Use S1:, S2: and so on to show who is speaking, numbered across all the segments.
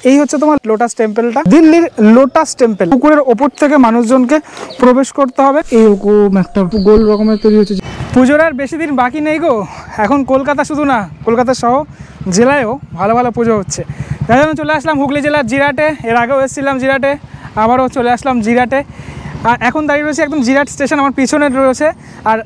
S1: এই হচ্ছে তোমার লোটাস টেম্পলটা, দিল্লির লোটাস টেম্পল। পুকুরের ওপর থেকে মানুষজনকে প্রবেশ করতে হবে। এরকম একটা গোল রকমের তৈরি হচ্ছে। পুজোর আর বেশি দিন বাকি নেই গো। এখন কলকাতা শুধু না, কলকাতা সহ জেলায়ও ভালো ভালো পুজো হচ্ছে। তাই জন্য চলে আসলাম হুগলি জেলার জিরাটে। এর আগেও এসেছিলাম জিরাটে, আবারও চলে আসলাম জিরাটে। আর এখন দাঁড়িয়ে রয়েছে একদম জিরাট স্টেশন আমার পিছনে রয়েছে, আর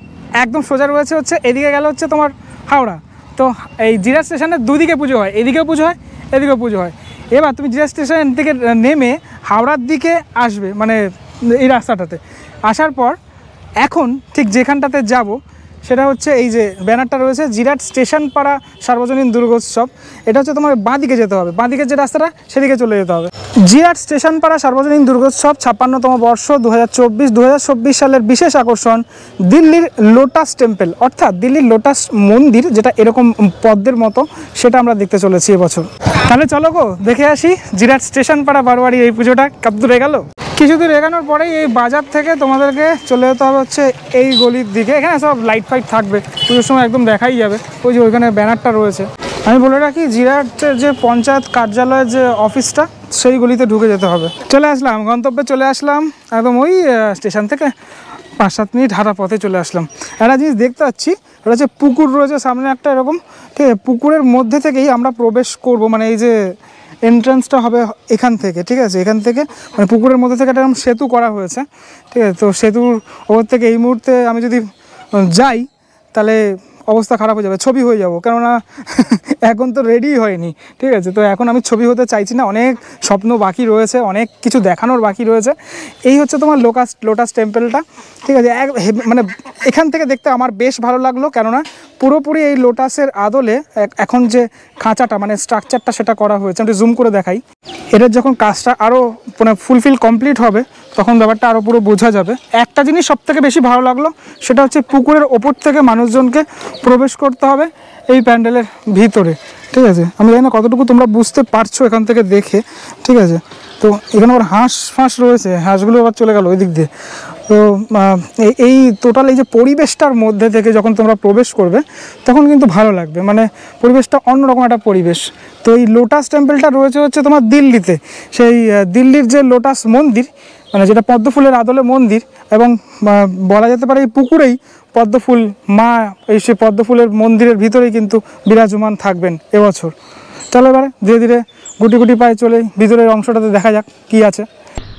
S1: একদম সোজা রয়েছে হচ্ছে এদিকে গেলে হচ্ছে তোমার হাওড়া। তো এই জিরাট স্টেশনের দুদিকে পুজো হয়, এদিকেও পুজো হয় এদিকেও পুজো হয়। এবার তুমি জিরাট স্টেশন থেকে নেমে হাওড়ার দিকে আসবে, মানে এই রাস্তাটাতে আসার পর এখন ঠিক যেখানটাতে যাব সেটা হচ্ছে এই যে ব্যানারটা রয়েছে জিরাট স্টেশন পাড়া সার্বজনীন দুর্গোৎসব। এটা হচ্ছে তোমার বাঁ দিকে যেতে হবে, বাঁ দিকের যে রাস্তাটা সেদিকে চলে যেতে হবে। জিরাট স্টেশন পাড়া সার্বজনীন দুর্গোৎসব 56তম বর্ষ 2024 সালের বিশেষ আকর্ষণ দিল্লির লোটাস টেম্পল, অর্থাৎ দিল্লির লোটাস মন্দির, যেটা এরকম পদ্মের মতো, সেটা আমরা দেখতে চলেছি এবছর। তাহলে চলো গো দেখে আসি জিরাট স্টেশন পাড়া বারোয়ারি এই পুজোটা কত দূর এগোলো। কিছু দূর এগানোর পরেই এই বাজার থেকে তোমাদেরকে চলে যেতে হবে হচ্ছে এই গলির দিকে। এখানে সব লাইট ফাইট থাকবে, পুজোর সময় একদম দেখাই যাবে। ওই যে ওইখানে ব্যানারটা রয়েছে। আমি বলে রাখি জিরাটের যে পঞ্চায়েত কার্যালয়ের যে অফিসটা সেই গলিতে ঢুকে যেতে হবে। চলে আসলাম গন্তব্যে, চলে আসলাম একদম ওই স্টেশন থেকে 5-7 মিনিট হাঁটা পথে চলে আসলাম। একটা জিনিস দেখতে পাচ্ছি, ওটা হচ্ছে পুকুর রয়েছে সামনে একটা এরকম, ঠিক আছে? পুকুরের মধ্যে থেকেই আমরা প্রবেশ করব, মানে এই যে এন্ট্রান্সটা হবে এখান থেকে, ঠিক আছে? এখান থেকে মানে পুকুরের মধ্যে থেকে একটা সেতু করা হয়েছে, ঠিক আছে? তো সেতুর ওপর থেকে এই মুহূর্তে আমি যদি যাই তাহলে অবস্থা খারাপ হয়ে যাবে, ছবি হয়ে যাব, কেননা এখন তো রেডি হয়নি, ঠিক আছে? তো এখন আমি ছবি হতে চাইছি না, অনেক স্বপ্ন বাকি রয়েছে, অনেক কিছু দেখানোর বাকি রয়েছে। এই হচ্ছে তোমার লোটাস টেম্পলটা, ঠিক আছে? মানে এখান থেকে দেখতে আমার বেশ ভালো লাগলো, কেননা পুরোপুরি এই লোটাসের আদলে এখন যে খাঁচাটা মানে স্ট্রাকচারটা সেটা করা হয়েছে। আমি জুম করে দেখাই। এটার যখন কাজটা আরও মানে ফুলফিল কমপ্লিট হবে তখন ব্যাপারটা আরও পুরো বোঝা যাবে। একটা জিনিস সবথেকে বেশি ভালো লাগলো, সেটা হচ্ছে পুকুরের ওপর থেকে মানুষজনকে প্রবেশ করতে হবে এই প্যান্ডেলের ভিতরে, ঠিক আছে? আমি জানি না কতটুকু তোমরা বুঝতে পারছো এখান থেকে দেখে, ঠিক আছে? তো এখানে আবার হাঁস ফাঁস রয়েছে, হাঁসগুলো আবার চলে গেল ওই দিক দিয়ে। তো এই টোটাল এই যে পরিবেশটার মধ্যে থেকে যখন তোমরা প্রবেশ করবে তখন কিন্তু ভালো লাগবে, মানে পরিবেশটা অন্যরকম একটা পরিবেশ। তো এই লোটাস টেম্পলটা রয়েছে হচ্ছে তোমার দিল্লিতে, সেই দিল্লির যে লোটাস মন্দির, মানে যেটা পদ্মফুলের আদলে মন্দির, এবং বলা যেতে পারে এই পুকুরেই পদ্মফুল মা এই সে পদ্মফুলের মন্দিরের ভিতরেই কিন্তু বিরাজমান থাকবেন এবছর। চলো এবারে ধীরে ধীরে গুটি গুটি পায়ে চলে ভিতরের অংশটাতে দেখা যাক কি আছে।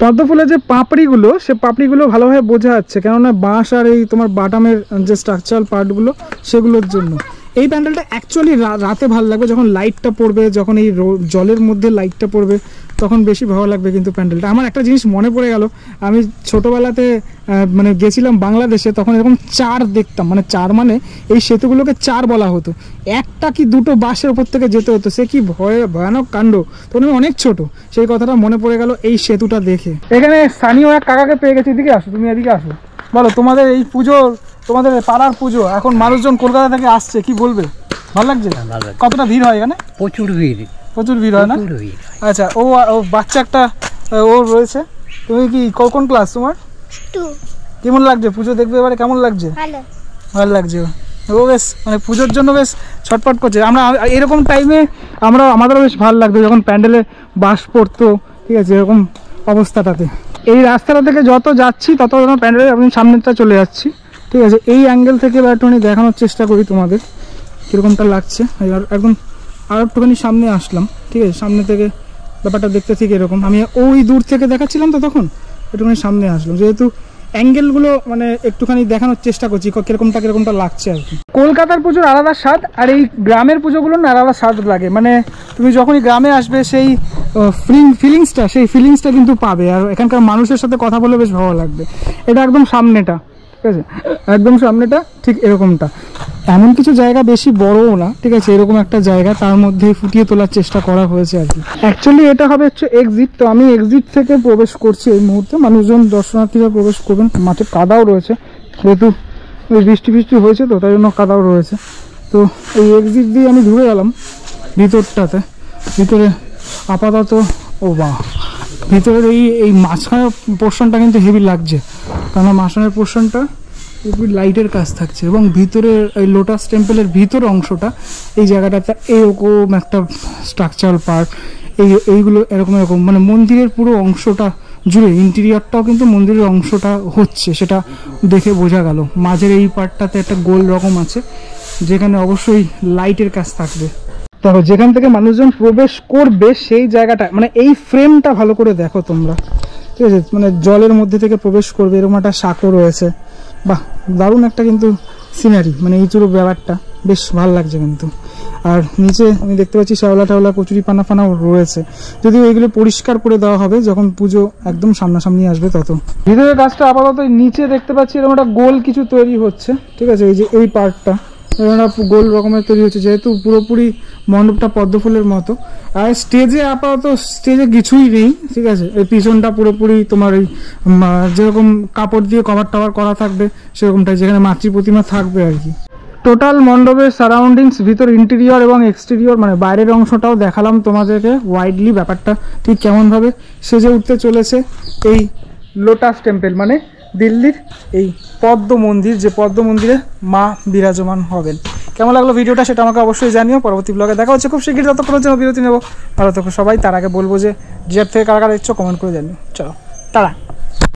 S1: পদ্মফুলের যে পাপড়িগুলো, সে পাপড়িগুলো ভালোভাবে বোঝা যাচ্ছে, কেননা বাঁশ আর এই তোমার বাটামের যে স্ট্রাকচারাল পার্টগুলো সেগুলোর জন্য। এই প্যান্ডেলটা অ্যাকচুয়ালি রাতে ভালো লাগবে, যখন লাইটটা পড়বে, যখন এই জলের মধ্যে লাইটটা পড়বে তখন বেশি ভালো লাগবে কিন্তু প্যান্ডেলটা। আমার একটা জিনিস মনে পড়ে গেল, আমি ছোটোবেলাতে মানে গেছিলাম বাংলাদেশে, তখন এরকম চার দেখতাম, মানে চার মানে এই সেতুগুলোকে চার বলা হতো, একটা কি দুটো বাসের ওপর থেকে যেতে হতো, সে কি ভয়ানক কাণ্ড। তখন আমি অনেক ছোট, সেই কথাটা মনে পড়ে গেল এই সেতুটা দেখে। এখানে স্থানীয় এক কাকাকে পেয়ে গেছি, এদিকে আসো, তুমি এদিকে আসো। বলো তোমাদের এই পুজো, তোমাদের পাড়ার পুজো, এখন মানুষজন কলকাতা থেকে আসছে, কি বলবে? ভালো লাগছে? কতটা ভিড় হয় এখানে?
S2: প্রচুর ভিড়,
S1: প্রচুর ভিড় হয় না? আচ্ছা, ও বাচ্চা একটা ও রয়েছে। তুমি কি কোন ক্লাস তোমার?
S3: 2।
S1: কেমন লাগছে পুজো দেখবে এবারে? কেমন লাগছে? ভালো লাগছে। ও বেশ মানে পুজোর জন্য বেশ ছটফট করছে। আমরা এরকম টাইমে আমাদেরও বেশ ভালো লাগবে যখন প্যান্ডেলে বাঁশ পড়তো, ঠিক আছে? এরকম অবস্থাটাতে এই রাস্তাটা থেকে যত যাচ্ছি তত যেন প্যান্ডেলের আমি সামনেটা চলে যাচ্ছি, ঠিক আছে? এই অ্যাঙ্গেল থেকে এবার একটুখানি দেখানোর চেষ্টা করি তোমাদের কীরকমটা লাগছে। একদম আর একটুখানি সামনে আসলাম, ঠিক আছে? সামনে থেকে ব্যাপারটা দেখতে ঠিক এরকম। আমি ওই দূর থেকে দেখাচ্ছিলাম, তো তখন একটুখানি সামনে আসলাম, যেহেতু অ্যাঙ্গেলগুলো মানে একটুখানি দেখানোর চেষ্টা করছি কিরকমটা লাগছে আর কি। কলকাতার পুজোর আলাদা স্বাদ, আর এই গ্রামের পুজোগুলোর না আলাদা স্বাদ লাগে। মানে তুমি যখনই গ্রামে আসবে সেই ফিলিংসটা কিন্তু পাবে, আর এখানকার মানুষের সাথে কথা বলে বেশ ভালো লাগবে। এটা একদম সামনেটা, ঠিক আছে? একদম সামনেটা ঠিক এরকমটা, এমন কিছু জায়গা বেশি বড়ও না, ঠিক আছে? এরকম একটা জায়গা, তার মধ্যে ফুটিয়ে তোলার চেষ্টা করা হয়েছে আর কি। অ্যাকচুয়ালি এটা হবে হচ্ছে এক্সিট, তো আমি এক্সিট থেকে প্রবেশ করছি এই মুহূর্তে। মানুষজন দর্শনার্থীরা প্রবেশ করবেন, মাঠে কাদাও রয়েছে, যেহেতু বৃষ্টি হয়েছে তো তাই জন্য কাদাও রয়েছে। তো এই এক্সিট দিয়ে আমি ঢুকে গেলাম ভিতরটাতে। ভিতরে আপাতত ভিতরের এই মাঝখানের পোর্শনটা কিন্তু হেভি লাগছে, কারণ মাঝখানের পোর্শনটা লাইটের কাজ থাকছে, এবং ভিতরের এই লোটাস টেম্পলের ভিতর অংশটা এই জায়গাটাতে এরকম একটা স্ট্রাকচারাল পার্ট, এইগুলো এরকম এরকম মানে মন্দিরের পুরো অংশটা জুড়ে ইন্টেরিয়রটাও কিন্তু মন্দিরের অংশটা হচ্ছে, সেটা দেখে বোঝা গেল। মাঝের এই পার্টটাতে একটা গোল রকম আছে, যেখানে অবশ্যই লাইটের কাজ থাকবে। দেখো যেখান থেকে মানুষজন প্রবেশ করবে সেই জায়গাটা, মানে এই ফ্রেমটা ভালো করে দেখো তোমরা, ঠিক আছে? মানে জলের মধ্যে থেকে প্রবেশ করবে, এরকম একটা সাঁকো রয়েছে। বাহ, দারুণ একটা কিন্তু সিনারি, মানে এই পুরো ব্যাপারটা বেশ ভালো লাগছে কিন্তু। আর নিচে আমি দেখতে পাচ্ছি শ্যাওলা টাওলা কচুরি পানা ফানাও রয়েছে, যদিও এগুলো পরিষ্কার করে দেওয়া হবে যখন পুজো একদম সামনাসামনি আসবে তত। ভিতরের কাজটা আপাতত নিচে দেখতে পাচ্ছি এরকম একটা গোল কিছু তৈরি হচ্ছে, ঠিক আছে? এই যে এই পার্টটা গোল রকমের তৈরি হচ্ছে, যেহেতু পুরোপুরি মণ্ডপটা পদ্ম ফুলের মতো। আর স্টেজে আপাতত স্টেজে কিছুই নেই, ঠিক আছে? এই পিছনটা পুরোপুরি তোমার এই যেরকম কাপড় দিয়ে কভার টাভার করা থাকবে সেরকমটাই, যেখানে মাতৃ প্রতিমা থাকবে আর কি। টোটাল মণ্ডপের সারাউন্ডিংস, ভিতর ইন্টেরিয়র এবং এক্সটেরিয়র মানে বাইরের অংশটাও দেখালাম তোমাদেরকে ওয়াইডলি, ব্যাপারটা ঠিক কেমনভাবে সেজে উঠতে চলেছে এই লোটাস টেম্পল, মানে দিল্লির এই পদ্ম মন্দির, যে পদ্ম মন্দিরে মা বিরাজমান হবেন। কেমন লাগলো ভিডিওটা সেটা আমাকে অবশ্যই জানিও। পরবর্তী ব্লগে দেখা হচ্ছে খুব শীঘ্রই, ততক্ষণের জন্য বিরতি নেবো। ভালো থেকো সবাই। তার আগে বলবো যে ডিজার থেকে কারা কারা ইচ্ছো কমেন্ট করে জানিও। চলো টাটা।